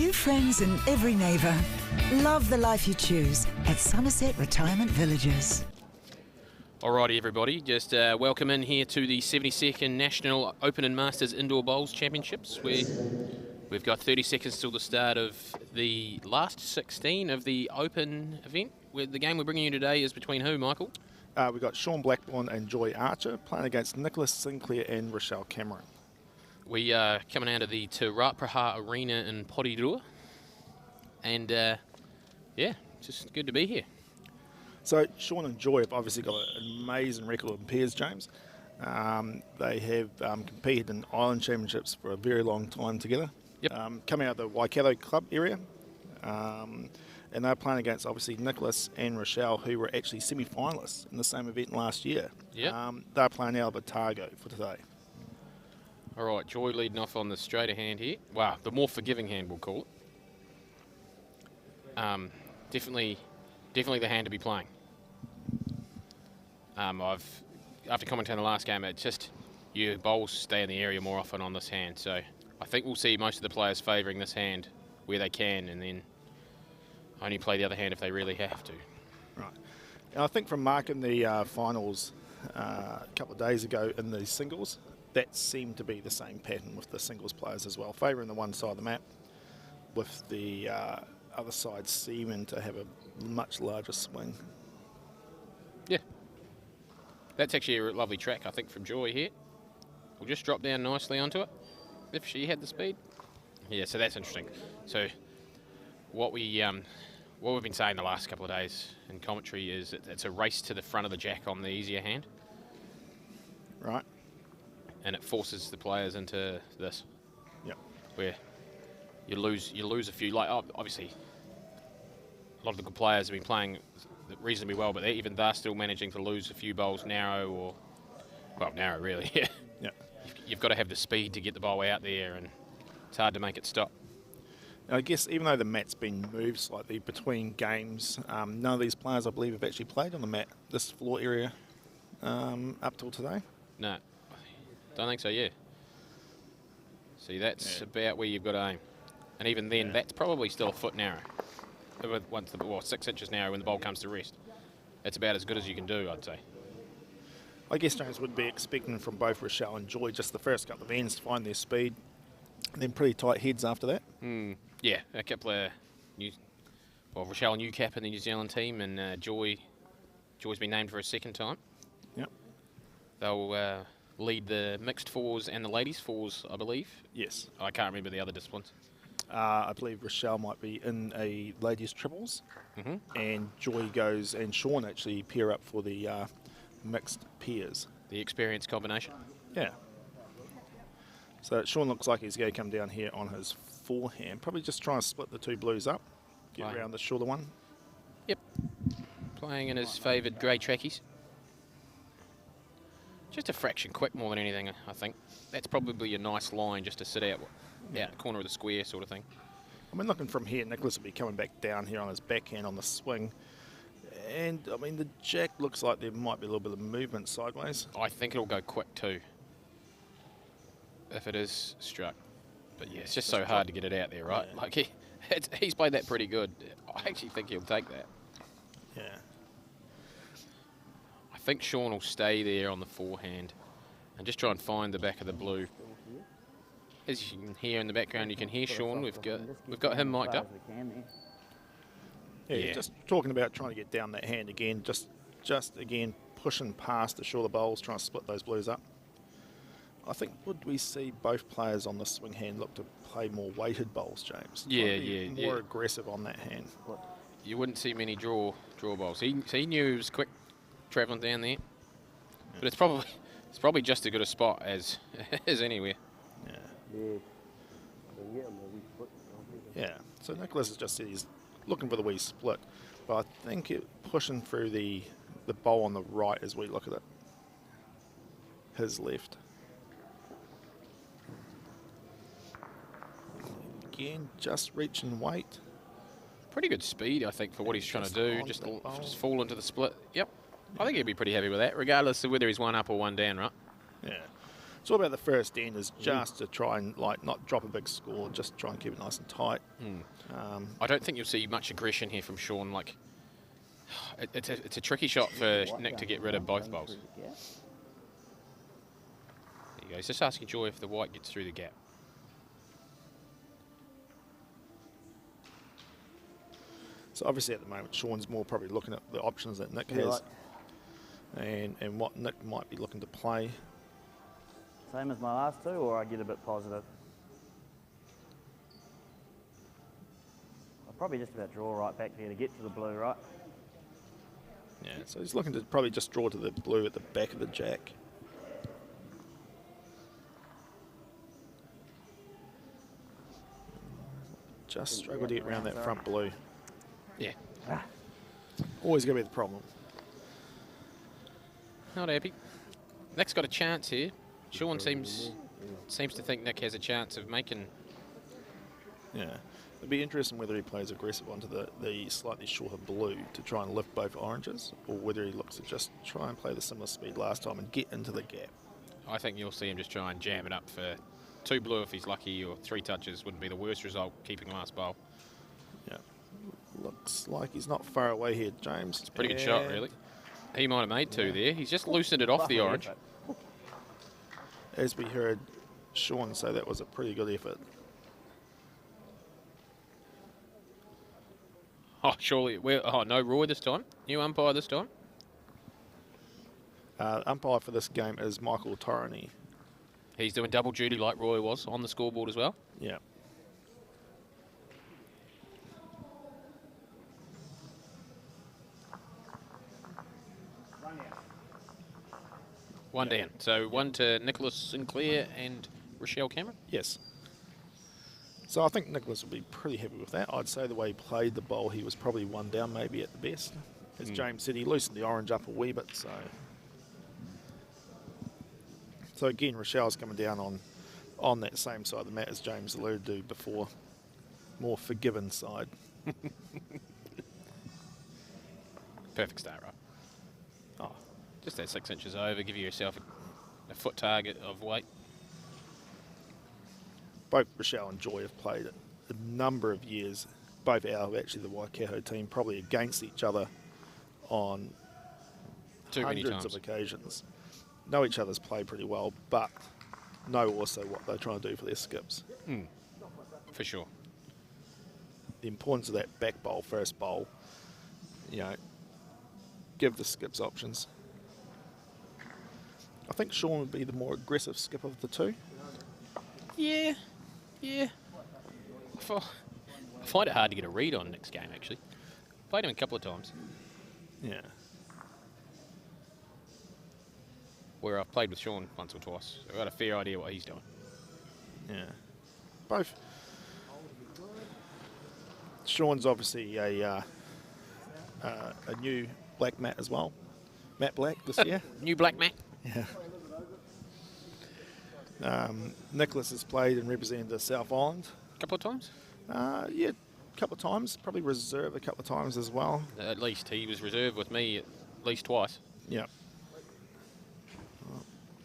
New friends and every neighbour. Love the life you choose at Summerset Retirement Villages. Alrighty everybody, just welcome in here to the 72nd National Open and Masters Indoor Bowls Championships. We've got 30 seconds till the start of the last 16 of the Open event. The game we're bringing you today is between who, Michael? We've got Sean Blackburn and Joy Archer playing against Nicholas Sinclair and Rochelle Cameron. We are coming out of the Te Rapraha Arena in Porirua. And yeah, just good to be here. So Sean and Joy have obviously got an amazing record in pairs, James. They have competed in Island Championships for a very long time together. Yep. Coming out of the Waikato Club area. And they're playing against, obviously, Nicholas and Rochelle, who were actually semi-finalists in the same event last year. Yep. They're playing out of Otago for today. All right, Joy leading off on the straighter hand here. Wow, the more forgiving hand, we'll call it. Definitely the hand to be playing. After commenting on the last game, it's just your bowls stay in the area more often on this hand. So I think we'll see most of the players favouring this hand where they can, and then only play the other hand if they really have to. Right. And I think from marking the finals a couple of days ago in the singles, that seemed to be the same pattern with the singles players as well, favouring the one side of the map, with the other side seeming to have a much larger swing. Yeah. That's actually a lovely track, I think, from Joy here. We'll just drop down nicely onto it, if she had the speed. Yeah, so that's interesting. So what we've been saying the last couple of days in commentary is it's a race to the front of the jack on the easier hand. Right. And it forces the players into this. Yep. Where you lose a few. Like obviously, a lot of the good players have been playing reasonably well, but they're still managing to lose a few bowls narrow narrow really. Yeah. Yeah. You've got to have the speed to get the bowl out there, and it's hard to make it stop. Now, I guess even though the mat's been moved slightly between games, none of these players, I believe, have actually played on the mat, this floor area, up till today. No, don't think so. Yeah. See, that's about where you've got to aim, and even then, that's probably still a foot narrow. 6 inches narrow when the bowl comes to rest. That's about as good as you can do, I'd say. I guess James would be expecting from both Rochelle and Joy just the first couple of ends to find their speed, and then pretty tight heads after that. Yeah, a couple of Rochelle new cap in the New Zealand team, and Joy's been named for a second time. Yep. They'll lead the mixed fours and the ladies fours, I believe. Yes. I can't remember the other disciplines. I believe Rochelle might be in a ladies triples, and Joy goes and Sean actually pair up for the mixed pairs. The experience combination. Yeah. So Sean looks like he's going to come down here on his forehand, probably just try and split the two blues up, get around the shorter one. Yep. Playing in his favoured grey trackies. Just a fraction quick more than anything, I think. That's probably a nice line just to sit out the corner of the square sort of thing. I mean, looking from here, Nicholas will be coming back down here on his backhand on the swing. And, I mean, the jack looks like there might be a little bit of movement sideways. I think it'll go quick too, if it is struck. But yeah, it's just so hard to get it out there, right? Yeah. Like he's played that pretty good. I actually think he'll take that. Yeah. I think Sean will stay there on the forehand and just try and find the back of the blue. As you can hear in the background, you can hear Sean. We've got him mic'd up. Yeah, just talking about trying to get down that hand again, just again pushing past the shorter bowls, trying to split those blues up. I think, would we see both players on the swing hand look to play more weighted bowls, James? More aggressive on that hand. You wouldn't see many draw bowls. He knew he was quick travelling down there, but it's probably just as good a spot as anywhere. Yeah. So Nicholas has just said he's looking for the wee split, but I think pushing through the bowl on the right as we look at it. His left. Again, just reaching weight. Pretty good speed, I think, for what he's trying to do. Just fall into the split. Yep. I think he'd be pretty happy with that, regardless of whether he's one up or one down, right? Yeah. It's all about the first end is just to try and like not drop a big score, just try and keep it nice and tight. I don't think you'll see much aggression here from Sean. Like, it's a tricky shot for Nick to get rid of both bowls. There you go. He's just asking Joy if the white gets through the gap. So obviously at the moment, Sean's more probably looking at the options that Nick has, and what Nick might be looking to play. Same as my last two, or I get a bit positive? I'll probably just about draw right back there to get to the blue, right? Yeah, so he's looking to probably just draw to the blue at the back of the jack. Just struggle to get around that front blue. Yeah. Always going to be the problem. Not happy. Nick's got a chance here. Sean seems to think Nick has a chance of making. Yeah. It'd be interesting whether he plays aggressive onto the slightly shorter blue to try and lift both oranges, or whether he looks to just try and play the similar speed last time and get into the gap. I think you'll see him just try and jam it up for 2 blue if he's lucky, or 3 touches wouldn't be the worst result, keeping last bowl. Yeah. Looks like he's not far away here, James. It's a pretty good shot, really. He might have made 2 there. He's just loosened it off the orange. As we heard Sean say, that was a pretty good effort. Oh, surely. No Roy this time. New umpire this time. Umpire for this game is Michael Torreny. He's doing double duty like Roy was on the scoreboard as well. Yeah. One down. So 1 to Nicholas Sinclair and Rochelle Cameron. Yes. So I think Nicholas will be pretty happy with that. I'd say the way he played the bowl, he was probably 1 down maybe at the best. As James said, he loosened the orange up a wee bit. So again, Rochelle's coming down on that same side of the mat as James alluded to before. More forgiven side. Perfect start, right? Oh. Just that 6 inches over. Give yourself a foot target of weight. Both Rochelle and Joy have played a number of years, both out of actually the Waikato team, probably against each other on hundreds of occasions. Know each other's play pretty well, but know also what they're trying to do for their skips. For sure. The importance of that back bowl, first bowl, give the skips options. I think Sean would be the more aggressive skip of the two. Yeah. I find it hard to get a read on Nick's game, actually. Played him a couple of times. Yeah. Where I've played with Sean once or twice. So I've got a fair idea what he's doing. Yeah. Both. Sean's obviously a new black mat as well. Matt Black this year. New black mat. Yeah. Nicholas has played and represented the South Island. A couple of times? Yeah, a couple of times. Probably reserve a couple of times as well. At least. He was reserved with me at least twice. Yeah.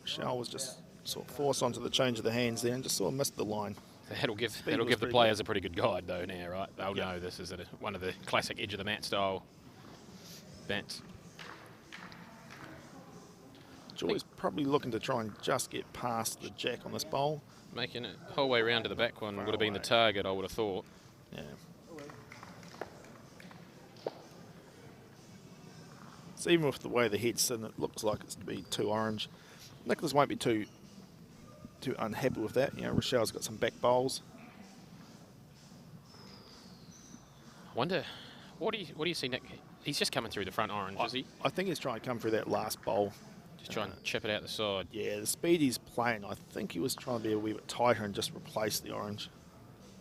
Shell was just sort of forced onto the change of the hands there and just sort of missed the line. That'll give the players a pretty good guide, though, now, right? They'll know this is one of the classic edge of the mat style bats. Joy's probably looking to try and just get past the jack on this bowl. Making it the whole way around to the back one would have been the target, I would have thought. Yeah. So even with the way the head's sitting, it looks like it's to be too orange. Nicholas won't be too unhappy with that. Rochelle's got some back bowls. I wonder, what do you see Nick? He's just coming through the front orange, is he? I think he's trying to come through that last bowl. Just trying to chip it out the side. Yeah, the speed he's playing, I think he was trying to be a wee bit tighter and just replace the orange.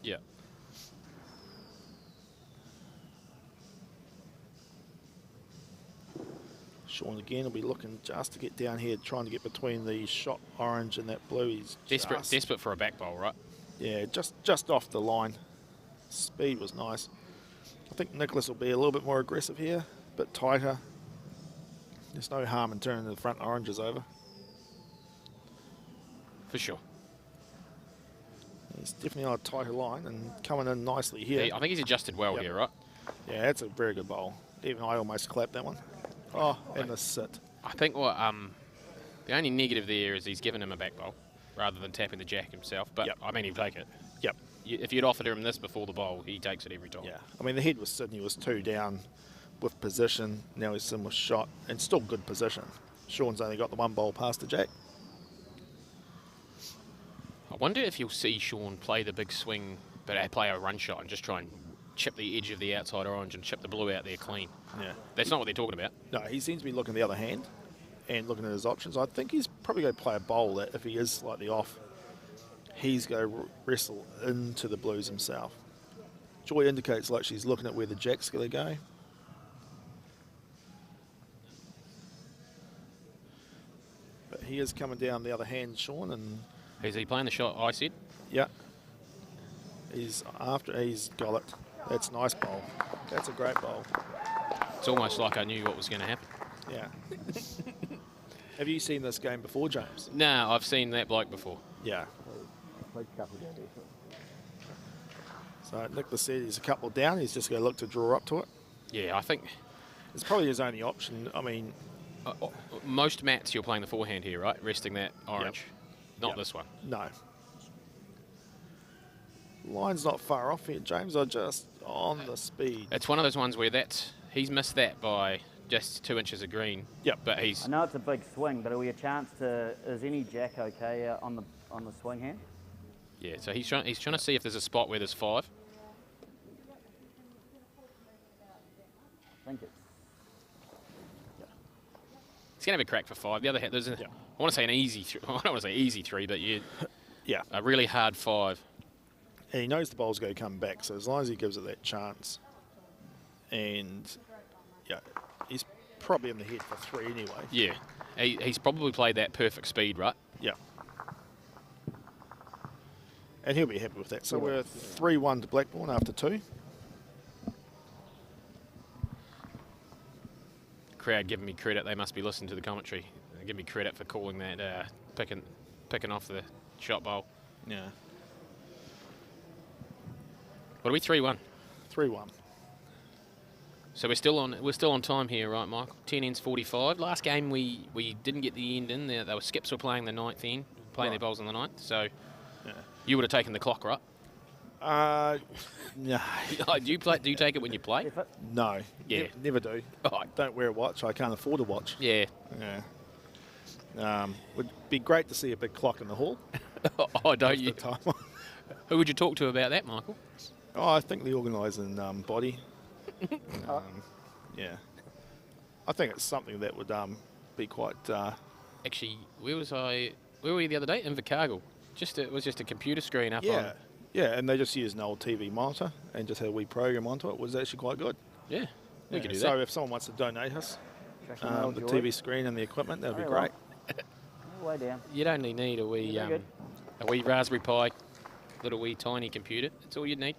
Yeah. Sean again will be looking just to get down here, trying to get between the shot orange and that blue. He's desperate for a back bowl, right? Yeah, just off the line. Speed was nice. I think Nicholas will be a little bit more aggressive here, a bit tighter. There's no harm in turning the front oranges over. For sure. He's definitely on a tighter line and coming in nicely here. I think he's adjusted well Yep. here, right? Yeah, that's a very good bowl. Even I almost clapped that one. Oh, and the sit. I think what the only negative there is he's given him a back bowl rather than tapping the jack himself. But Yep. I mean, he'll take it. Yep. If you'd offered him this before the bowl, he takes it every time. Yeah. I mean, the head was sitting. He was 2 down with position. Now he's in with shot and still good position. Sean's only got the 1 bowl past the jack. I wonder if you'll see Sean play the big swing, but play a run shot and just try and chip the edge of the outside orange and chip the blue out there clean. Yeah. That's not what they're talking about. No, he seems to be looking the other hand and looking at his options. I think he's probably going to play a bowl that if he is slightly off, he's going to wrestle into the blues himself. Joy indicates like she's looking at where the jack's going to go. But he is coming down the other hand, Sean, and Is he playing the shot I said? yeah, he's got it. That's nice bowl. That's a great bowl. It's almost like I knew what was going to happen. Yeah. Have you seen this game before, James? No, I've seen that bloke before. Yeah. Played a couple down there. So Nicholas said he's a couple down. He's just going to look to draw up to it. Yeah, I think It's probably his only option. I mean, most mats you're playing the forehand here, right? Resting that orange. Not Yep. this one. no. Line's not far off here, James. I just on the speed. It's one of those ones where he's missed that by just 2 inches of green. Yep. But he's I know it's a big swing, but are we a chance to? Is any jack okay on the swing hand? yeah. So he's trying to see if there's a spot where there's 5. I think it's. He's gonna have a crack for 5. The other hand, there's Yeah. I want to say an easy. I don't want to say easy 3, but Yeah. a really hard 5. And he knows the ball's going to come back, so as long as he gives it that chance, and yeah, he's probably in the head for 3 anyway. Yeah. He's probably played that perfect speed, right? Yeah. And he'll be happy with that. So we're 3-1 to Blackburn after 2. Crowd giving me credit. They must be listening to the commentary. They give me credit for calling that picking off the shot bowl. Yeah. What are we 3-1? 3-1. So we're still on time here, right, Michael? 10 ends 45. Last game we didn't get the end in there. They were Skips were playing the 9th end, playing Right. their bowls on the 9th. So Yeah. you would have taken the clock, right? No. Do you take it when you play? If it, No. Yeah. Never do. Oh, Don't wear a watch. I can't afford a watch. yeah. Yeah. Would be great to see a big clock in the hall. Oh, don't The you? time. Who would you talk to about that, Michael? Oh, I think the organising body. Yeah. I think it's something that would be quite. Actually, where were we the other day? In Invercargill. It was just a computer screen up on. Yeah, and they just used an old TV monitor and just had a wee program onto it. It was actually quite good. Yeah, we Yeah, could do so that. if someone wants to donate us tracking old the Joy. TV screen and the equipment, that would be Very well. great. Way down. You'd only need a wee Very good. Raspberry Pi, little wee tiny computer. That's all you'd need.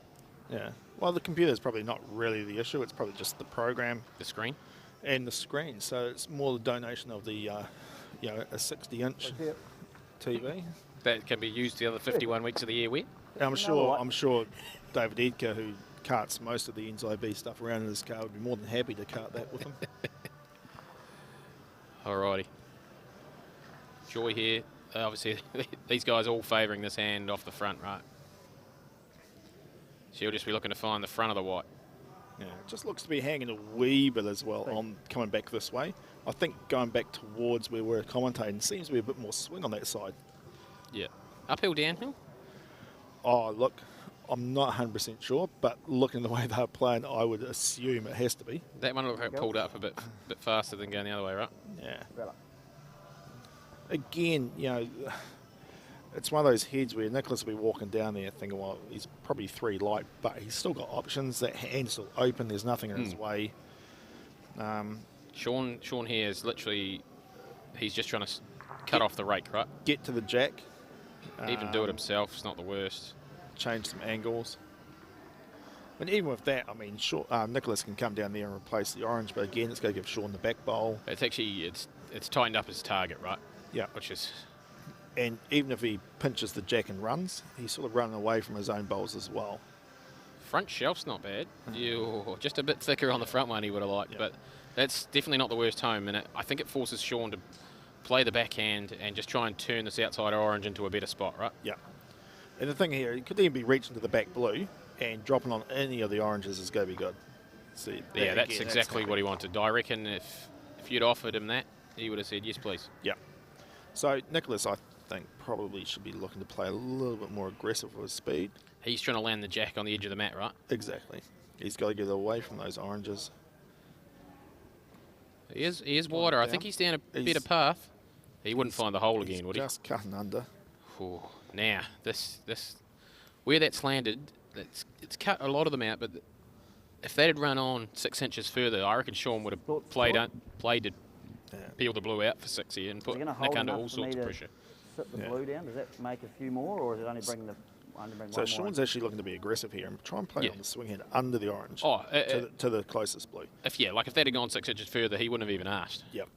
Yeah. Well, the computer is probably not really the issue. It's probably just the program The screen. and the screen. So it's more the donation of the, a 60-inch TV. That can be used the other 51 weeks of the year with. And I'm what? sure David Edgar, who carts most of the NZIB stuff around in his car, would be more than happy to cart that with him. Alrighty. Joy here. Obviously, these guys all favouring this hand off the front, right? She'll just be looking to find the front of the white. Yeah, it just looks to be hanging a wee bit as well on coming back this way. I think going back towards where we're commentating seems to be a bit more swing on that side. Yeah. Uphill, downhill? Oh, look, I'm not 100% sure, but looking the way they're playing, I would assume it has to be. That one looked like it pulled up a bit faster than going the other way, right? Yeah. Better. Again, it's one of those heads where Nicholas will be walking down there thinking, well, he's probably 3 light, but he's still got options. That hand's still open. There's nothing in his way. Sean here is literally, he's just trying to cut off the rake, right? Get to the jack. Even do it himself. It's not the worst. Change some angles. And even with that, I mean, Nicholas can come down there and replace the orange, but again, it's going to give Sean the back bowl. It's actually it's tightened up his target, right? Yeah. Which is And even if he pinches the jack and runs, he's sort of running away from his own bowls as well. Front shelf's not bad. Just a bit thicker on the front one he would have liked, but that's definitely not the worst home. And I think it forces Sean to play the backhand and just try and turn this outside orange into a better spot, right? Yeah. And the thing here, he could even be reaching to the back blue and dropping on any of the oranges is going to be good. See, Yeah, that's exactly what he wanted. I reckon if you'd offered him that, he would have said, yes, please. Yeah. So Nicholas, I think, probably should be looking to play a little bit more aggressive with his speed. He's trying to land the jack on the edge of the mat, right? Exactly. He's got to get away from those oranges. He is wider. I think he's down a better path. He wouldn't find the hole again, would he? Just cutting under. Ooh, now, this where that's landed, it's cut a lot of them out, but if that had run on 6 inches further, I reckon Sean would have played to peel the blue out for 6 here and put Nick under all sorts of pressure. Sit the blue down. Does that make a few more, or does it only bring one So Sean's more? actually looking to be aggressive here and try and play on the swing hand under the orange to the closest blue. If that had gone 6 inches further, he wouldn't have even asked. Yep.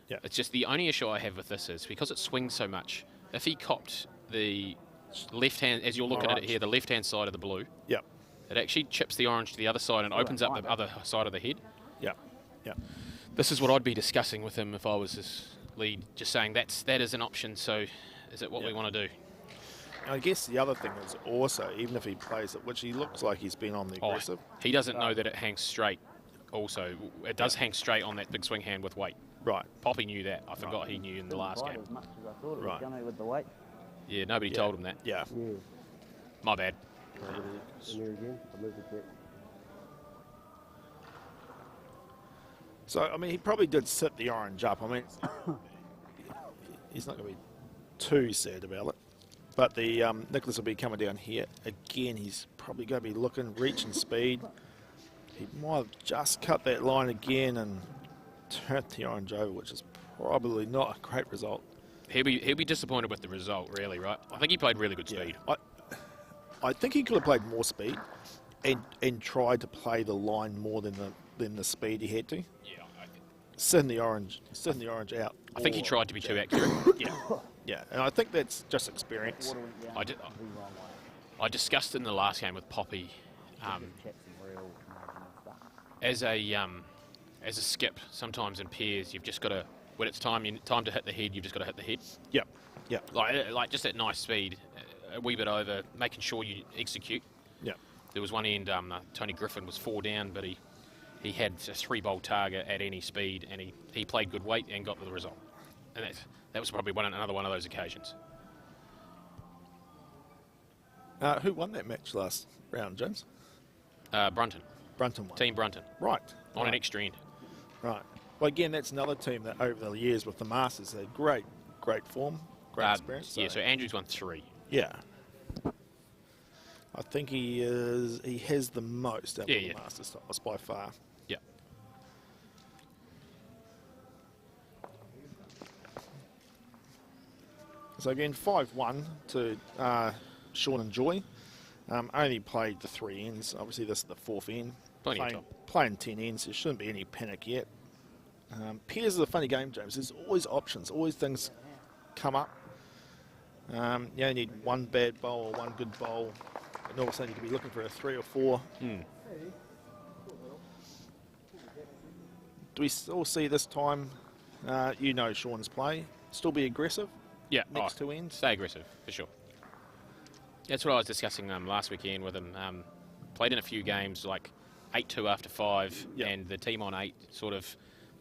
Yeah. It's just the only issue I have with this is because it swings so much. If he copped the left hand, as you're looking at it here, the left hand side of the blue, Yep. it actually chips the orange to the other side and opens up the other side of the head. Yep. Yep. This is what I'd be discussing with him if I was his lead, just saying that is an option. So, is it what we want to do? I guess the other thing is also, even if he plays it, which he looks like he's been on the aggressive. He doesn't know that it hangs straight. Also, it does hang straight on that big swing hand with weight. Right. Poppy knew that. I forgot he knew in the last game. As much as I thought it Right. was going to with the weight. Yeah, nobody told him that. Yeah. My bad. So, I mean, he probably did sit the orange up. I mean, he's not going to be too sad about it. But the Nicholas will be coming down here. Again, he's probably going to be looking, reaching speed. He might have just cut that line again and turned the orange over, which is probably not a great result. He'll be disappointed with the result, really, right? I think he played really good speed. I think he could have played more speed and tried to play the line more than the speed he had to. Yeah, Send the orange out. I think he tried to be too accurate. Yeah, and I think that's just experience. I discussed in the last game with Poppy as a skip. Sometimes in pairs, you've just got to when it's time to hit the head, you've just got to hit the head. Yep. Like just at nice speed, a wee bit over, making sure you execute. Yep. There was one end, Tony Griffin was 4 down, but he had a 3-bowl target at any speed, and he played good weight and got the result. And that was probably another one of those occasions. Who won that match last round, James? Brunton. Brunton won. Team Brunton. Right. On an extra end. Right. Well, again, that's another team that over the years with the Masters, they had great form, great experience. So Andrews won 3. Yeah. I think he has the most out of the Masters titles by far. Yeah. So again, 5-1 to Sean and Joy. Only played the 3 ends. Obviously, this is the 4th end. Plenty of time. Playing 10 ends. There shouldn't be any panic yet. Pairs is a funny game, James. There's always options. Always things come up. You only need one bad bowl or one good bowl. And all of a sudden, you could be looking for a 3 or 4. Do we still see this time, Sean's play, still be aggressive? Yeah. Next 2 ends? Stay aggressive, for sure. That's what I was discussing last weekend with him. Played in a few games, like 8-2 after 5, and the team on 8 sort of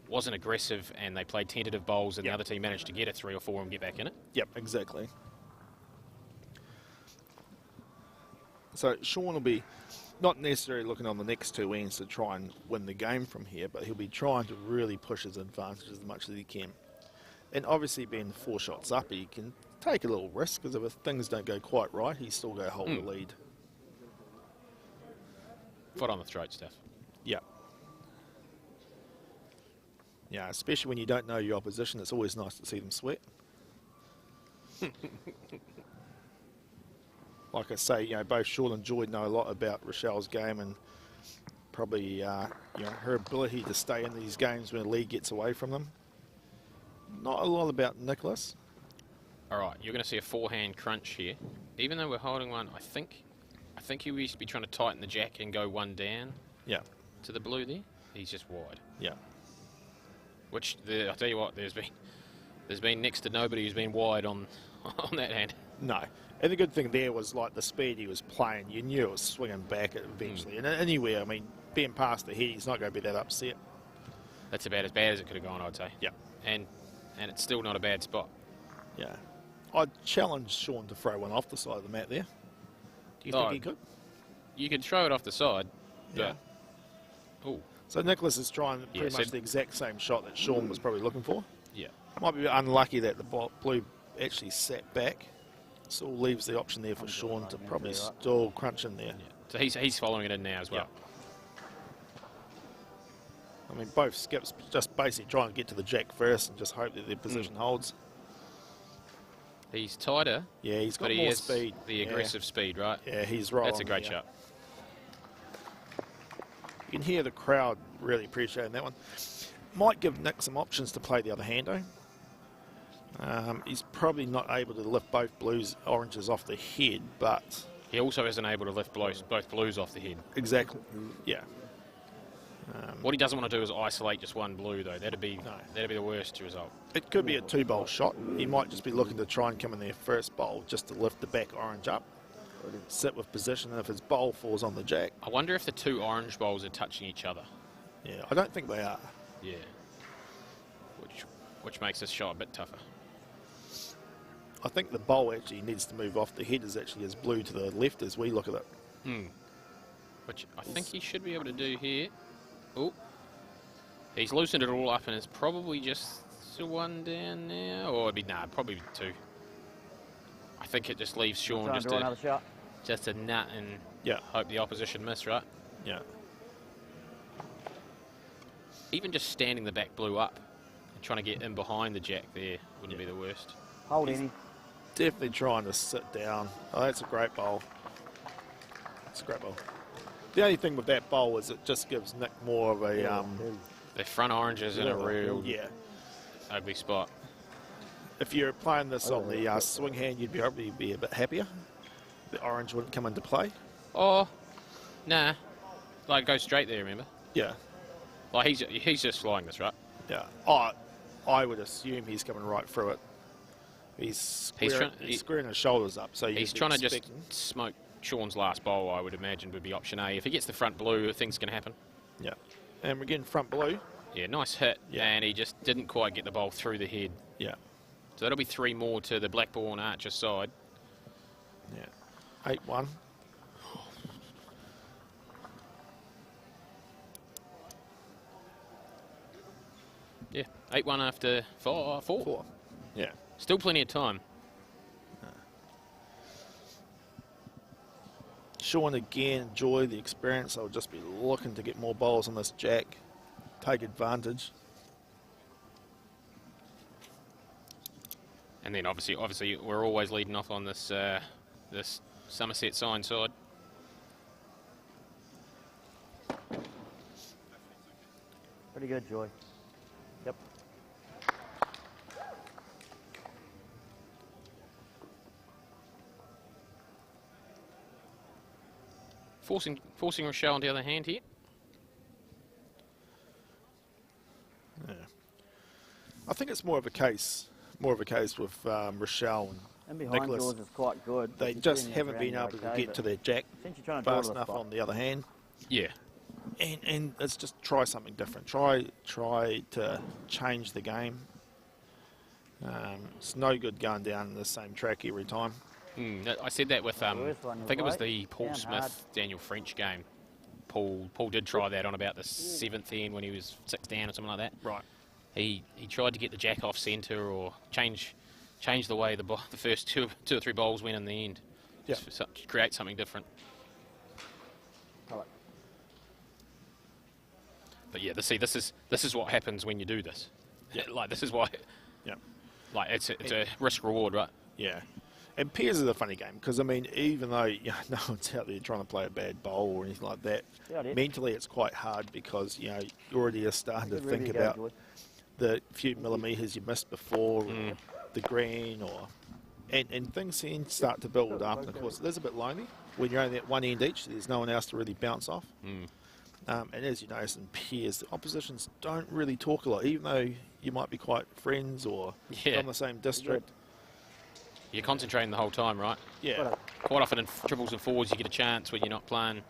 wasn't aggressive, and they played tentative bowls, and the other team managed to get a 3 or 4 and get back in it. Yep, exactly. So Sean will be not necessarily looking on the next 2 ends to try and win the game from here, but he'll be trying to really push his advantage as much as he can. And obviously being 4 shots up, he can take a little risk, because if things don't go quite right, he's still going to hold the lead. Foot on the throat, Steph. Yep. Yeah, especially when you don't know your opposition, it's always nice to see them sweat. Like I say, both Sean and Joy know a lot about Rochelle's game, and probably her ability to stay in these games when the lead gets away from them. Not a lot about Nicholas. All right, you're going to see a forehand crunch here. Even though we're holding one, I think he used to be trying to tighten the jack and go one down. Yeah. To the blue there. He's just wide. Yeah. Which I'll tell you what, there's been next to nobody who's been wide on that hand. No. And the good thing there was like the speed he was playing. You knew it was swinging back eventually. And anywhere, I mean, being past the head, he's not going to be that upset. That's about as bad as it could have gone, I'd say. Yeah. And it's still not a bad spot. Yeah. I'd challenge Sean to throw one off the side of the mat there. Do you think he could? You could throw it off the side, but... Yeah. Ooh. So Nicholas is trying pretty much the exact same shot that Sean was probably looking for. Yeah. Might be unlucky that the blue actually sat back. Still leaves the option there for Sean to probably still crunch in there. Yeah. So he's following it in now as well. I mean, both skips just basically trying to get to the jack first and just hope that their position holds. He's tighter. Yeah, he's got but more he has speed. The aggressive speed, right? Yeah, he's right. That's a great shot. You can hear the crowd really appreciating that one. Might give Nick some options to play the other hand, though. He's probably not able to lift both oranges off the head, but... He also isn't able to lift both blues off the head. Exactly, yeah. What he doesn't want to do is isolate just one blue, though. That'd be the worst result. It could be a two-bowl shot. He might just be looking to try and come in their first bowl just to lift the back orange up, sit with position, and if his bowl falls on the jack... I wonder if the two orange bowls are touching each other. Yeah, I don't think they are. Yeah. Which makes this shot a bit tougher. I think the bowl actually needs to move off. The head is actually as blue to the left as we look at it. Which I think he should be able to do here. Oh. He's loosened it all up and it's probably just one down now. Or it'd be, probably two. I think it just leaves Sean just a nut and hope the opposition miss, right? Yeah. Even just standing the back blue up and trying to get in behind the jack there wouldn't be the worst. Hold any. Definitely trying to sit down. Oh, that's a great bowl. That's a great bowl. The only thing with that bowl is it just gives Nick more of a... the front oranges in a real ugly spot. If you're playing this on the swing hand, you'd probably be a bit happier. The orange wouldn't come into play. Oh, nah. Like, go straight there, remember? Yeah. Like, he's just flying this, right? Yeah. Oh, I would assume he's coming right through it. He's squaring his shoulders up. So he's trying to just smoke Sean's last bowl, I would imagine, would be option A. If he gets the front blue, things can happen. Yeah. And we're getting front blue. Yeah, nice hit. Yeah. And he just didn't quite get the bowl through the head. Yeah. So that'll be 3 more to the Blackburn Archer side. Yeah. 8-1. Yeah, 8-1 after 4. Yeah. Still plenty of time. Sean again, enjoy the experience. I'll just be looking to get more bowls on this jack. Take advantage. And then obviously we're always leading off on this this Summerset sign side. Pretty good, Joy. Yep. Forcing Rochelle on the other hand here. Yeah. I think it's more of a case with Rochelle and behind Nicholas. yours is quite good. They just haven't been able to get to their jack fast enough on the other hand. Yeah. And it's just try something different. Try to change the game. It's no good going down the same track every time. I said that with I think it was the Paul Smith Daniel French game. Paul did try that on about the 7th end when he was 6 down or something like that. Right. He tried to get the jack off centre or change the way the first two or three bowls went in the end. Yeah. Just to create something different. But yeah, this is what happens when you do this. Yeah. Like this is why. Yeah. Like it's a risk reward, right? Yeah. And pairs is a funny game because I mean, even though no one's out there trying to play a bad bowl or anything like that, mentally it's quite hard because you already are starting to think about the few millimetres you missed before, or the green, or And things can start to build up, and of course it is a bit lonely when you're only at one end each. There's no one else to really bounce off. And as you notice in pairs, the oppositions don't really talk a lot, even though you might be quite friends or from the same district. You're concentrating the whole time, right? Yeah. Quite often in triples and fours you get a chance when you're not playing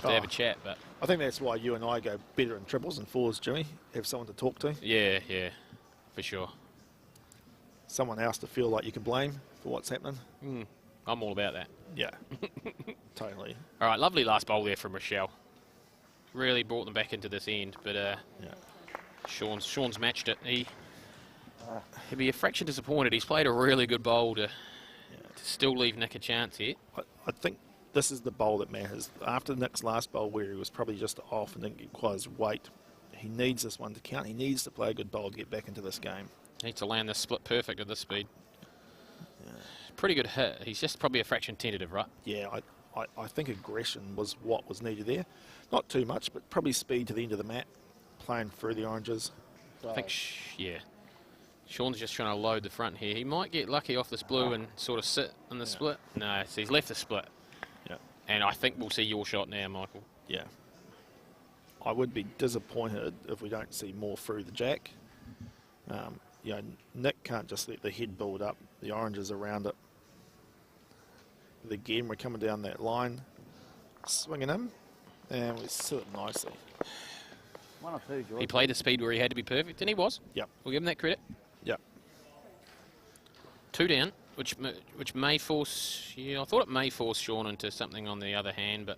to have a chat, but I think that's why you and I go better in triples and fours, Jimmy. Have someone to talk to. yeah, for sure. Someone else to feel like you can blame for what's happening. I'm all about that. Yeah, totally. All right, lovely last bowl there from Rochelle. Really brought them back into this end, but Sean's matched it. He'd be a fraction disappointed. He's played a really good bowl to still leave Nick a chance here. I think this is the bowl that matters. After Nick's last bowl, where he was probably just off and didn't get quite his weight, he needs this one to count. He needs to play a good bowl to get back into this game. Needs to land this split perfect at this speed. Pretty good hit. He's just probably a fraction tentative, right? Yeah, I think aggression was what was needed there. Not too much, but probably speed to the end of the mat, playing through the oranges. I think, Sean's just trying to load the front here. He might get lucky off this blue and sort of sit in the split. No, so he's left the split. Yeah. And I think we'll see your shot now, Michael. Yeah. I would be disappointed if we don't see more through the jack. You know, Nick can't just let the head build up, the oranges around it. Again, we're coming down that line, swinging him, and we sit it nicely. 1 or 2, George. He played the speed where he had to be perfect, and he was. Yep. We'll give him that credit. Yep. 2 down, which may force, I thought it may force Sean into something on the other hand, but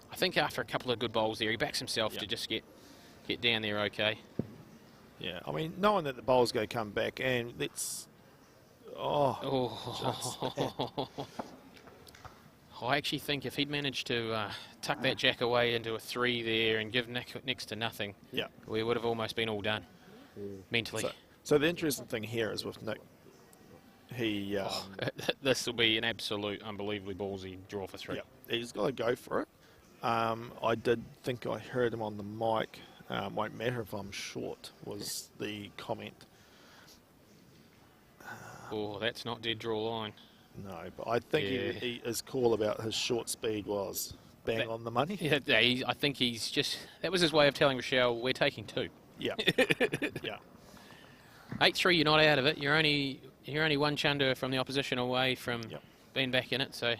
I think after a couple of good bowls there, he backs himself to just get down there okay. Yeah, I mean, knowing that the bowl's going to come back, and let's... I actually think if he'd managed to tuck that jack away into a 3 there and give Nick next to nothing, we would have almost been all done mentally. So the interesting thing here is with Nick, he... this will be an absolute unbelievably ballsy draw for 3. Yeah, he's got to go for it. I did think I heard him on the mic. Won't matter if I'm short, was the comment. That's not dead draw line. No, but I think his call about his short speed was bang on the money. Yeah, I think he's just... That was his way of telling Rochelle, we're taking 2. Yeah. Yeah. 8-3, you're not out of it. You're only 1 chunder from the opposition away from being back in it, so...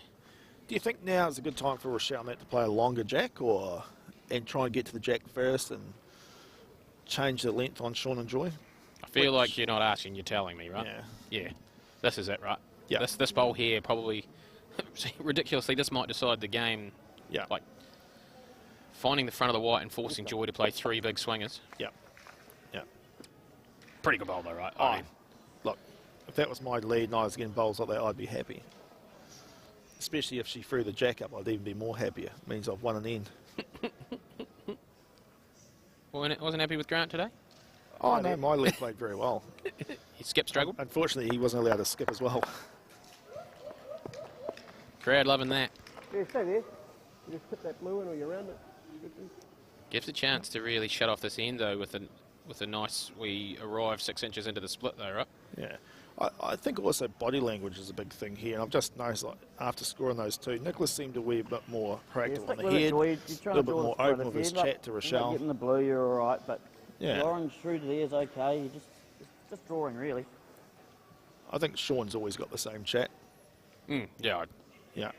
Do you think now is a good time for Rochelle to play a longer jack and try and get to the jack first and change the length on Sean and Joy? I feel like you're not asking, you're telling me, right? Yeah. This is it, right? Yeah. This bowl here probably, ridiculously, this might decide the game. Yeah. Like, finding the front of the white and forcing Joy to play 3 big swingers. Yeah. Yeah. Pretty good bowl though, right? I mean, look, if that was my lead and I was getting bowls like that, I'd be happy. Especially if she threw the jack up, I'd even be more happier. It means I've won an end. Wasn't happy with Grant today? Oh, no, my lead played very well. He skipped struggled? Unfortunately, he wasn't allowed to skip as well. Crowd loving that. Yeah, stay there. You just tip that blue in or you're around it. Gives a chance to really shut off this end, though, with a nice... We arrive 6 inches into the split, though, right? Yeah. I think also body language is a big thing here. And I've just noticed, like, after scoring those 2, Nicholas seemed to be a bit more proactive on the head, a little bit more open with his chat to Rochelle. Getting the blue, you're all right, but the orange through to there is okay. You're just drawing, really. I think Sean's always got the same chat. Yeah. Yeah.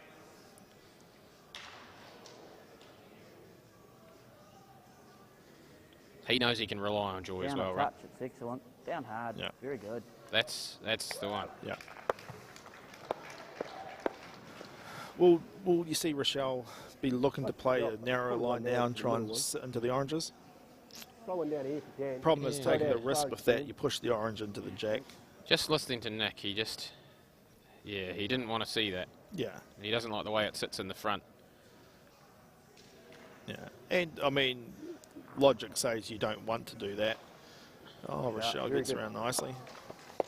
He knows he can rely on Joy as well, right? Touch, it's excellent. Down hard, very good. That's the one. Yeah. Will you see Rochelle be looking to play a narrow line now and try and sit into the oranges? One down here if you can. Problem is taking the risk with that. You push the orange into the jack. Just listening to Nick, he just... Yeah, he didn't want to see that. Yeah. He doesn't like the way it sits in the front. Yeah. And, I mean, logic says you don't want to do that. Oh, Rochelle gets around nicely.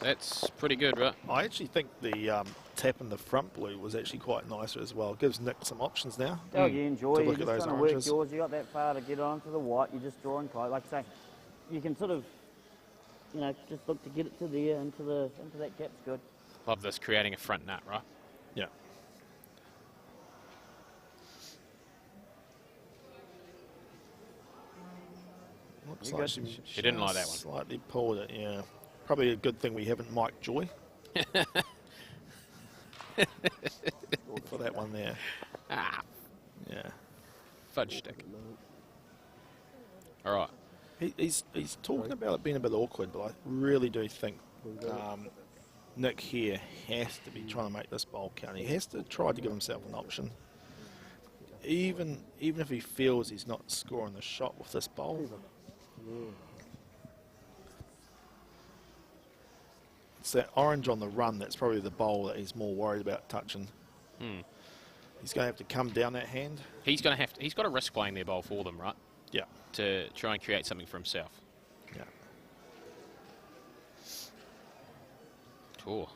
That's pretty good, right? I actually think the tap in the front blue was actually quite nicer as well. Gives Nick some options now. Oh, you enjoy. To You're look just at those trying to work oranges. yours. You got that far to get onto the white. You're just drawing close. Like I say, you can sort of, just look to get it to the into that gap's good. Love this, creating a front nut, right? Yeah. Looks like She didn't like that one. Slightly pulled it, yeah. Probably a good thing we haven't mic'd Joy. For that one there. Ah, Yeah. fudge stick. All right. He's talking about it being a bit awkward, but I really do think Nick here has to be trying to make this bowl count. He has to try to give himself an option. Even if he feels he's not scoring the shot with this bowl. It's that orange on the run that's probably the bowl that he's more worried about touching. He's going to have to come down that hand. He's got to risk playing their bowl for them, right? Yeah. To try and create something for himself. Yeah. Oh,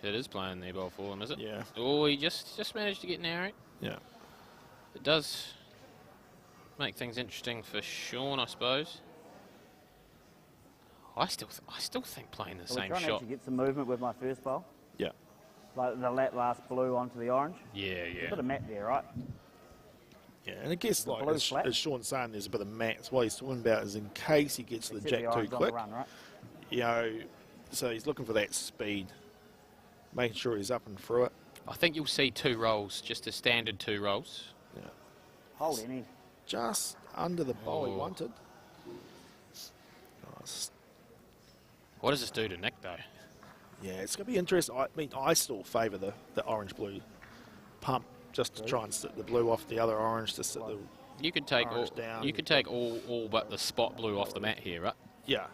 it is playing their bowl for them, is it? Yeah. Oh, he just managed to get narrowed. Yeah. It does make things interesting for Sean, I suppose. I still think playing the Are we same trying to shot. actually get some movement with my first bowl? Yeah. Like the last blue onto the orange? Yeah, A yeah. bit of mat there, right? Yeah, and I guess like blue as flat? Sean's saying, there's a bit of mat. What he's talking about is in case he gets the Except jack the too orange on quick. the run, right? You know, so he's looking for that speed, making sure he's up and through it. I think you'll see 2 rolls, just a standard 2 rolls. Yeah. Hold any. Just under the bowl he Oh. wanted. Nice. What does this do to Nick, though? Yeah, it's going to be interesting. I mean, I still favour the orange-blue pump just to try and sit the blue off the other orange to sit the... You could take all, Orange down. you could take all but the spot blue off the mat here, right? Yeah.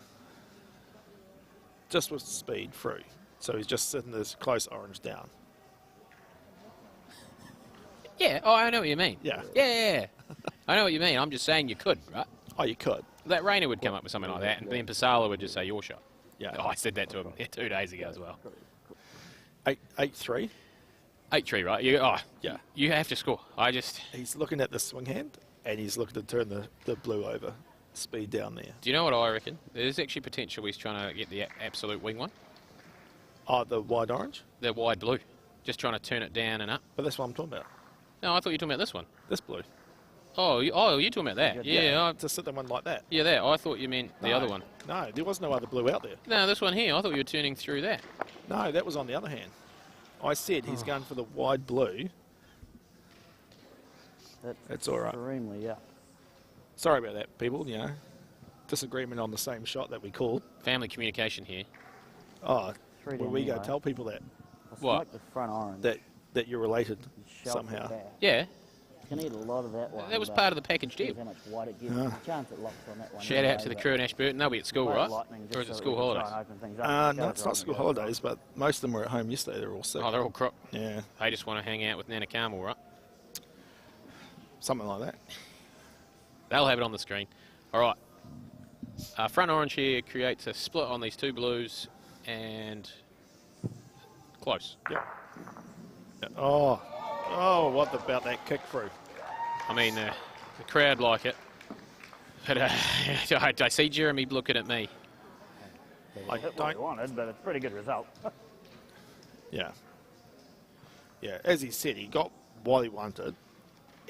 Just with speed through. So he's just sitting this close orange down. Yeah. Oh, I know what you mean. Yeah. Yeah. I know what you mean. I'm just saying you could, right? Oh, you could. That Rayner would come up with something like that, and then Pasala would just say your shot. Yeah. Oh, I said that to him 2 days ago as well. 8-3. 8-3, right? Yeah. You have to score. He's looking at the swing hand, and he's looking to turn the blue over. Speed down there. Do you know what I reckon? There's actually potential he's trying to get the absolute wing one. Oh, the wide orange? The wide blue. Just trying to turn it down and up. But that's what I'm talking about. No, I thought you were talking about this one. This blue. Oh, you're talking about that. Yeah, To sit the one like that. yeah, that. I thought you meant the No. other one. No, there was no other blue out there. No, this one here. I thought you were turning through that. No, that was on the other hand. I said he's going for the wide blue. That's all right. Extremely, yeah. Sorry about that, people. You know, disagreement on the same shot that we called. Family communication here. Oh, 3D where we go anyway. tell people that I What? smoked the front orange. that you're related and shoved it somehow. back. Yeah, You can eat a lot of that one. that was but part of the package here's deal. how much white it gives. There's a chance it locks on that one. Shout anyway, out to the but crew in Ashburton. They'll be at school, play it right? lightning just Or is it so school we can try holidays? and open things up. No, it's not school holidays, but most of them were at home yesterday. They're all sick. Oh, they're all crop. Yeah, They just want to hang out with Nana Carmel, right? something like that. They'll have it on the screen. All right. Front orange here creates a split on these 2 blues and close. Yep. Yeah. Oh, what about that kick through? I mean, the crowd like it. But I see Jeremy looking at me. I Hit what we don't. wanted, but it's a pretty good result. Yeah. Yeah, as he said, he got what he wanted,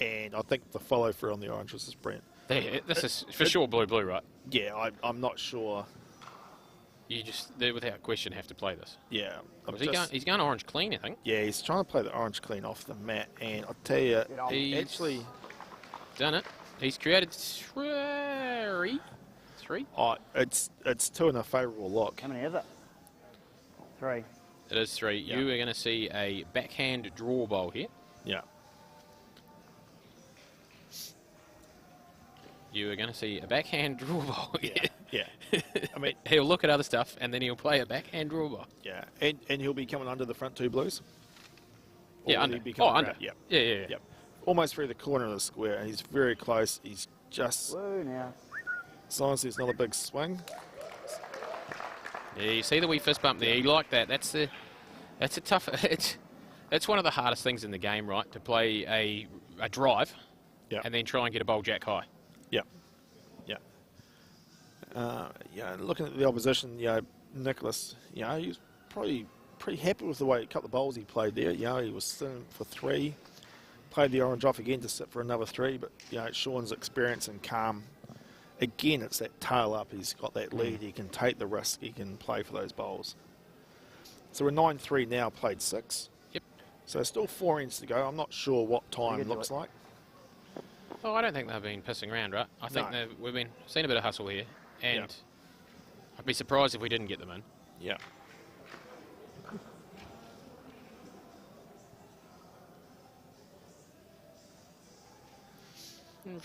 and I think the follow through on the orange was brilliant. This is for sure blue, right? Yeah, I'm not sure. You just, they without question, have to play this. Yeah, He's going orange clean, I think. Yeah, he's trying to play the orange clean off the mat, and I'll tell you, He's actually, done it. He's created 3. it's 2 in a favourable look. How many is it? 3. It is 3. Yeah. You are going to see a backhand draw bowl here. Yeah, You are going to see a backhand draw bowl here. yeah. I mean, He'll look at other stuff and then he'll play a backhand draw bowl. yeah, and he'll be coming under the front 2 blues. Or Yeah, will under. he be coming Under. around? Yep. Yeah. Yep. Almost through the corner of the square, and he's very close. He's just, Woo now. as long as there's not a big swing. Yeah, you see the wee fist bump there. You like that. That's a tough. It's one of the hardest things in the game, right? To play a drive, Yeah. and then try and get a bowl jack high. Yeah. Yeah. Looking at the opposition, Nicholas, he's probably pretty happy with the way a couple of bowls he played there. You know, he was sitting for 3, played the orange off again to sit for another 3, but, you know, Sean's experience and calm. Again, it's that tail up. He's got that lead. He can take the risk. He can play for those bowls. So we're 9-3 now, played 6. Yep. So still 4 ends to go. I'm not sure what time looks like. Oh, I don't think they've been pissing around, right? I think we've been seeing a bit of hustle here, and I'd be surprised if we didn't get them in. Yeah.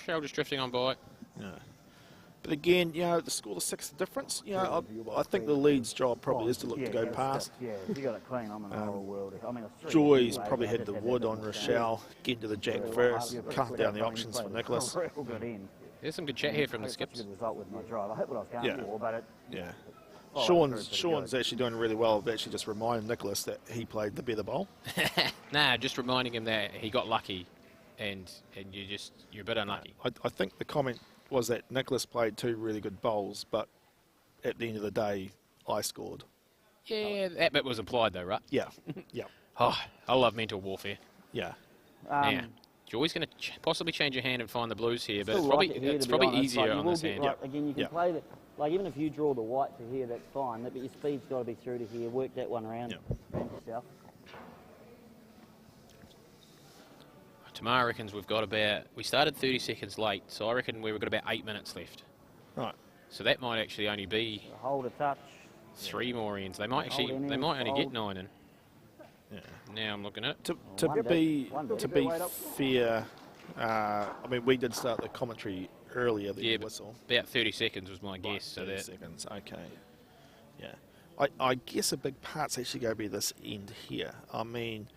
Shell just drifting on by. Yeah. But again, you know, the score of 6 difference, you know, I think the lead's job probably is to look to go past. Yeah, if you got it clean, I'm in the whole world. I mean, it's Joy's probably had the wood on Rochelle, get to the jack first, cut down the options for Nicholas. There's some good chat here from the skips. Good result with my drive. I hit what I was going for, but it. Yeah. Sean's actually doing really well of actually just reminding Nicholas that he played the better bowl. Nah, just reminding him that he got lucky, and you're a bit unlucky. I think the comment was that Nicholas played 2 really good bowls, but at the end of the day, I scored. Yeah, that bit was implied though, right? Yeah, yeah. Oh, I love mental warfare. Yeah. Now, Joy's going to possibly change your hand and find the blues here, but it's probably easier on this hand. Again, you can play that. Like, even if you draw the white to here, that's fine. But your speed's got to be through to here. Work that one around yourself. Tamara reckons we've got we started 30 seconds late, so I reckon we've got about 8 minutes left. Right. So that might actually only be hold a touch. 3 more ends. They might only get 9 in. Yeah. Now I'm looking at to be fair. I mean, we did start the commentary earlier than the whistle. About 30 seconds was my guess. So 30 seconds. Okay. Yeah. I guess a big part's actually going to be this end here. I mean,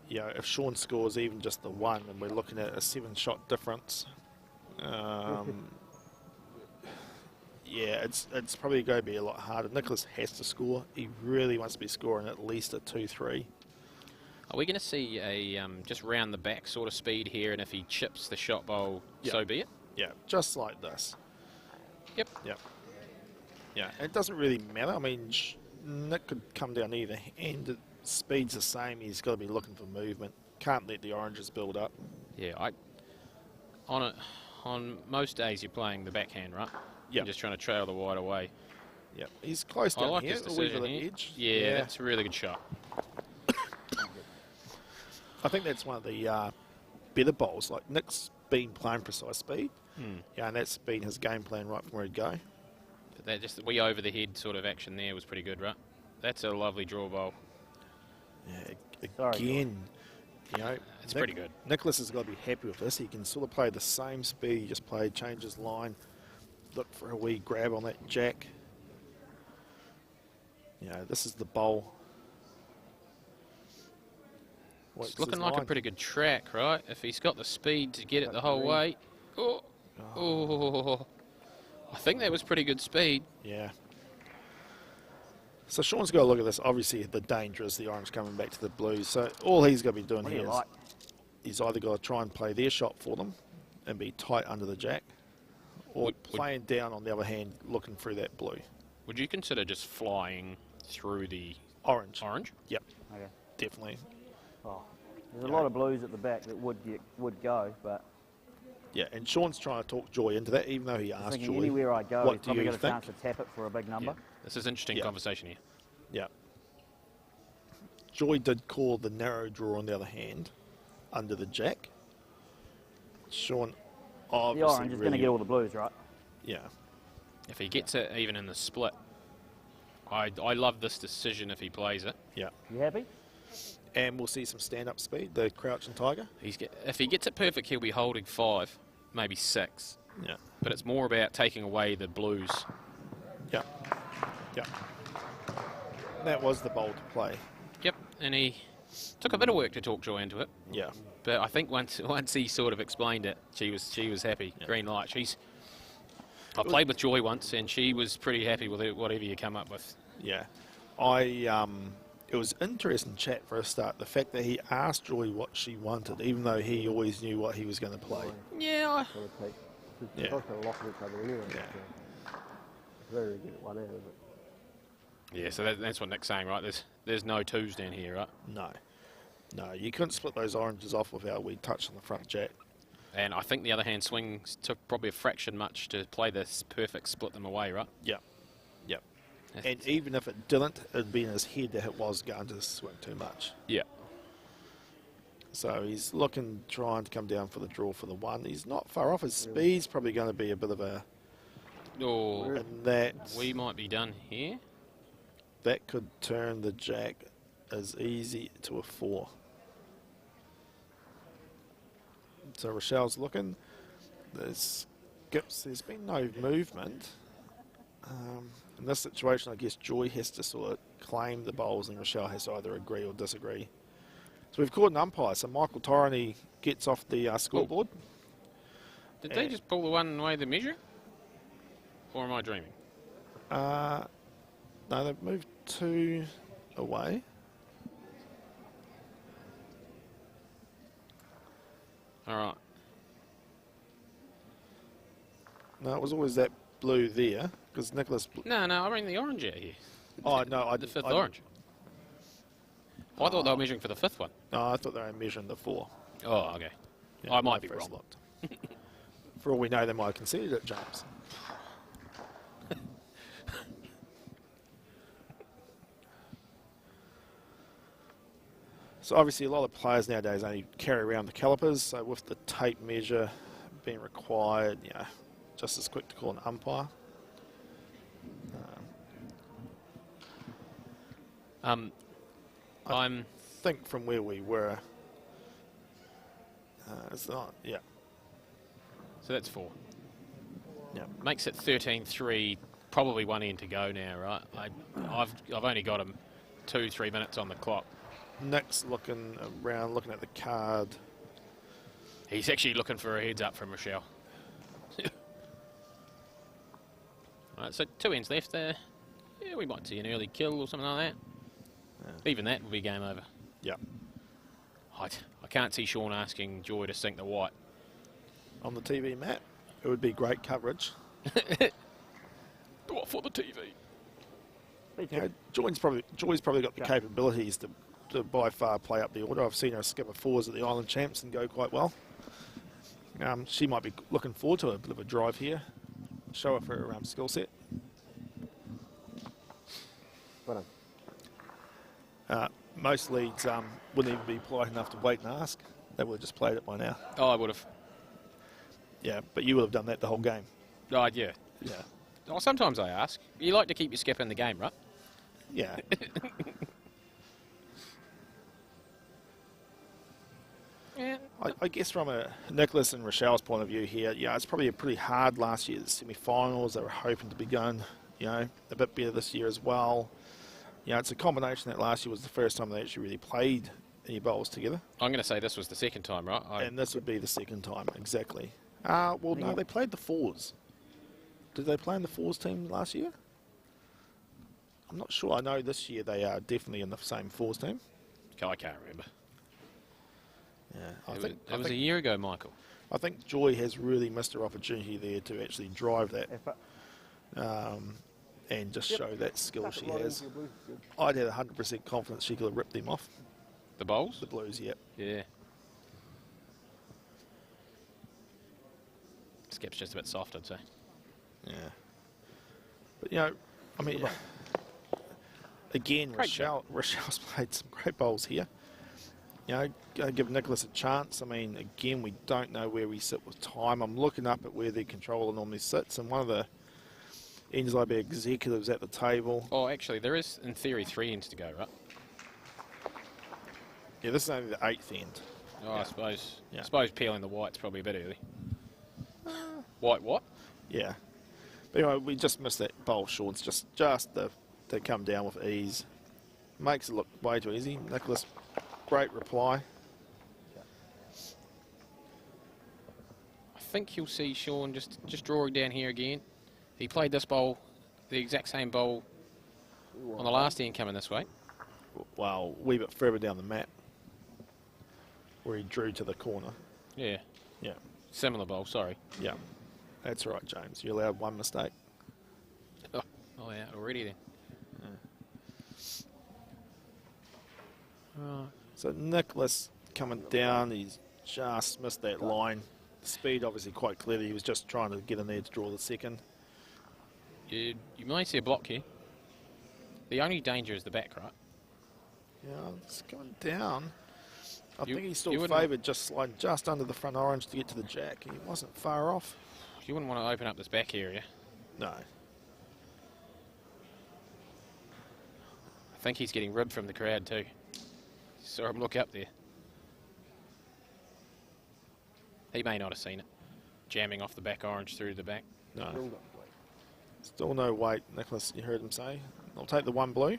you know, if Sean scores even just the 1, and we're looking at a 7-shot difference, yeah, it's probably going to be a lot harder. Nicholas has to score. He really wants to be scoring at least a 2-3. Are we going to see a just round the back sort of speed here, and if he chips the shot bowl, so be it? Yeah, just like this. Yep. Yep. Yeah, it doesn't really matter. I mean, Nick could come down either end. The speed's the same. He's got to be looking for movement. Can't let the oranges build up. Yeah, on most days you're playing the backhand, right? Yeah. Just trying to trail the white away. Yep. He's close down I like here. this decision here. Edge. Yeah, that's a really good shot. I think that's one of the better bowls. Like, Nick's been playing precise speed. Yeah, and that's been his game plan right from where he'd go. But that just the over the head sort of action there was pretty good, right? That's a lovely draw bowl. Yeah, again, you know, it's pretty good. Nicholas has got to be happy with this. He can sort of play the same speed he just played, change his line, look for a wee grab on that jack. You know, this is the bowl. It's looking like a pretty good track, right? If he's got the speed to get it the whole way. Oh. I think that was pretty good speed. Yeah. So Sean's got to look at this. Obviously, the danger is the orange coming back to the blues. So all he's got to be doing here is he's either got to try and play their shot for them and be tight under the jack, or playing down, on the other hand, looking through that blue. Would you consider just flying through the orange? Yep. Okay. Definitely. Oh, there's a lot of blues at the back that would go, but... Yeah, and Sean's trying to talk Joy into that, even though he asked Joy, anywhere I go, what he's do probably you got a think? chance to tap it for a big number. Yeah. This is interesting conversation here. Yeah. Joy did call the narrow draw, on the other hand, under the jack. Sean obviously the orange is going to get all the blues, right? Yeah. If he gets it even in the split, I love this decision if he plays it. Yeah. You happy? And we'll see some stand-up speed, the crouch and tiger. If he gets it perfect, he'll be holding 5, maybe 6. Yeah. But it's more about taking away the blues. Yeah. Yeah. That was the bowl to play. Yep, and he took a bit of work to talk Joy into it. Yeah. But I think once he sort of explained it, she was happy. Yeah. Green light. I played with Joy once, and she was pretty happy with it, whatever you come up with. Yeah. It was interesting chat for a start. The fact that he asked Joy what she wanted, even though he always knew what he was going to play. Yeah. Very good at one end, isn't it? Yeah, so that's what Nick's saying, right? There's no twos down here, right? No. No, you couldn't split those oranges off without we touch on the front jack. And I think the other hand swings took probably a fraction much to play this perfect split them away, right? Yep. Yep. And even if it didn't, it'd be in his head that it was going to swing too much. Yeah. So he's looking, trying to come down for the draw for the 1. He's not far off. His speed's probably going to be a bit of a... Or and that, we might be done here. that could turn the jack as easy to a 4. So Rochelle's looking. There's been no movement. In this situation, I guess Joy has to sort of claim the bowls and Rochelle has to either agree or disagree. So we've caught an umpire. So Michael Torrey gets off the scoreboard. Did they just pull the one away the measure? Or am I dreaming? No, they've moved 2 away. All right. No, it was always that blue there because Nicholas. No, I mean the orange out here. Oh no, The fifth orange. I thought they were measuring for the 5th one. No, I thought they were measuring the 4. Oh, okay. Yeah, I might my be first wrong. looked. For all we know, they might have conceded it, James. So obviously a lot of players nowadays only carry around the calipers, so with the tape measure being required, just as quick to call an umpire. I think from where we were, it's not, yeah. So that's 4. Yeah. Makes it 13-3, probably 1 end to go now, right? I've only got him 2-3 minutes on the clock. Nick's looking around, looking at the card. He's actually looking for a heads up from Rochelle. Right, so 2 ends left there. Yeah, we might see an early kill or something like that. Yeah. Even that will be game over. Yeah. I can't see Sean asking Joy to sink the white. On the TV, Matt, it would be great coverage. What for the TV? Joy's probably got the capabilities to by far play up the order. I've seen her skip a 4s at the Island Champs and go quite well. She might be looking forward to a bit of a drive here. Show off her skill set. Well done. Most leads wouldn't even be polite enough to wait and ask. They would have just played it by now. Oh, I would have. Yeah, but you would have done that the whole game. Oh, yeah. Yeah. Oh, sometimes I ask. You like to keep your skip in the game, right? Yeah. Yeah. I guess from a Nicholas and Rochelle's point of view here, it's probably a pretty hard last year, the semi-finals. They were hoping to be going, a bit better this year as well. It's a combination that last year was the first time they actually really played any bowls together. I'm going to say this was the second time, right? And this would be the second time, exactly. Well, no, they played the 4s. Did they play in the 4s team last year? I'm not sure. I know this year they are definitely in the same 4s team. I can't remember. Yeah, It was a year ago, Michael. I think Joy has really missed her opportunity there to actually drive that and just show that skill she has. I'd have 100% confidence she could have ripped them off. The bowls? The Blues, yep. Yeah. Skip's just a bit soft, I'd say. Yeah. But, I mean, again, Rochelle's played some great bowls here. Give Nicholas a chance. I mean, again, we don't know where we sit with time. I'm looking up at where the controller normally sits, and one of the NZIB executives at the table. Oh, actually, there is, in theory, 3 ends to go, right? Yeah, this is only the 8th end. Oh, yeah. I suppose peeling the white's probably a bit early. White what? Yeah. But anyway, we just missed that bowl short. It's just to come down with ease. Makes it look way too easy. Nicholas, great reply. I think you'll see Sean just drawing down here again. He played this bowl, the exact same bowl on the last end coming this way. Well, a wee bit further down the map where he drew to the corner. Yeah. Yeah. Similar bowl, sorry. Yeah. That's right, James. You allowed one mistake. Oh yeah, already then. So Nicholas coming down, he's just missed that line. The speed obviously quite clearly. He was just trying to get in there to draw the second. You may see a block here. The only danger is the back, right? Yeah, it's coming down. I You- think he's still you wouldn't- favoured, just sliding just under the front orange to get to the jack. He wasn't far off. You wouldn't want to open up this back area. No. I think he's getting ribbed from the crowd too. Saw him look up there. He may not have seen it. Jamming off the back orange through the back. No. Still got weight. Still no weight, Nicholas, you heard him say. I'll take the one blue.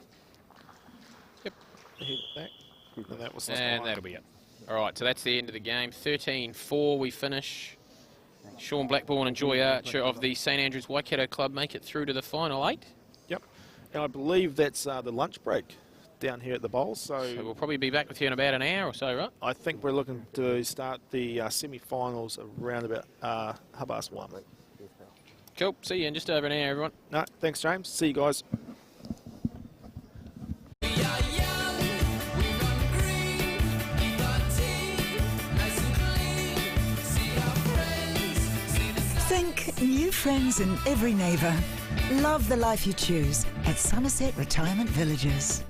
Yep. Hit back. And that was And that'll be it. All right, so that's the end of the game. 13-4 we finish. Sean Blackburn and Joy Archer of the St Andrews Waikato Club make it through to the final 8. Yep. And I believe that's the lunch break down here at the bowl. So we'll probably be back with you in about an hour or so, right? I think we're looking to start the semi-finals around about 1:30. Cool. See you in just over an hour, everyone. No, thanks, James. See you guys. Think new friends in every neighbour. Love the life you choose at Summerset Retirement Villages.